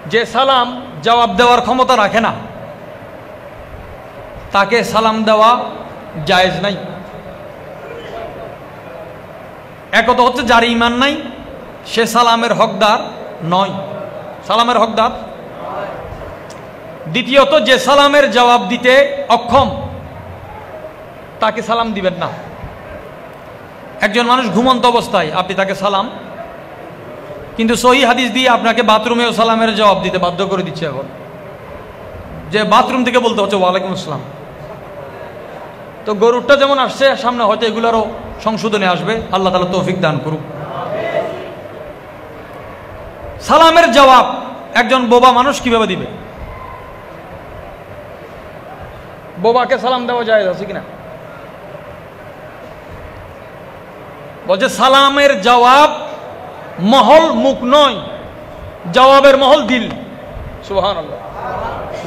যে সালাম জবাব দেওয়ার ক্ষমতা রাখে না তাকে সালাম দেওয়া জায়েজ নাই। একত হচ্ছে যার ঈমান নাই সে সালামের হকদার নয়, সালামের হকদার। দ্বিতীয়ত যে সালামের জবাব দিতে অক্ষম তাকে সালাম দিবেন না। একজন মানুষ ঘুমন্ত অবস্থায় আপনি তাকে সালাম, কিন্তু সহিহ হাদিস দিয়ে আপনাকে বাথরুমেও সালামের জবাব দিতে বাধ্য করে দিচ্ছে এখন, যে বাথরুম থেকে বলতে হচ্ছে ওয়ালাইকুম আসসালাম। তো গরুরটা যেমন আসছে সামনে, হয়তো এগুলোরও সংশোধনে আসবে। আল্লাহ তাআলা তৌফিক দান করুক। সালামের জবাব একজন বোবা মানুষ কিভাবে দিবে? বোবাকে সালাম দেওয়া যায় আছে কিনা? বলছে সালামের জবাব মহল মুখ নয়, জবাবের মহল দিল। সুবহানাল্লাহ।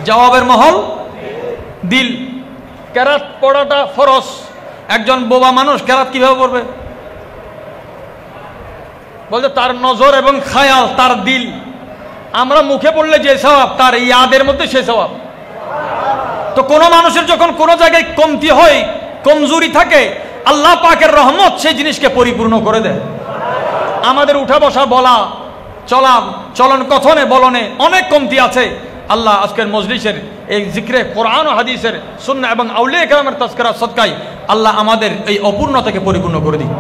জবাবের মহল দিল। কেরাত পড়াটা ফরজ। একজন বোবা মানুষ কেরাত কিভাবে পড়বে? বলছে তার নজর এবং খায়াল, তার দিল। আমরা মুখে পড়লে যে সওয়াব, তার ইয়াদের মধ্যে সে সওয়াব। তো কোনো মানুষের যখন কোনো জায়গায় কমতি হয়, কমজোরি থাকে, আল্লাহ পাকের রহমত সেই জিনিসকে পরিপূর্ণ করে দেয়। আমাদের উঠা বসা, বলা চলা, চলন কথনে বলনে অনেক কমতি আছে। আল্লাহ আজকের মজলিসের এই জিক্রে কোরআন ও হাদিসের সুন্নাহ এবং আউলিয়া কেরামের তাজকিরা সদকায় আল্লাহ আমাদের এই অপূর্ণতাকে পরিপূর্ণ করে দিন।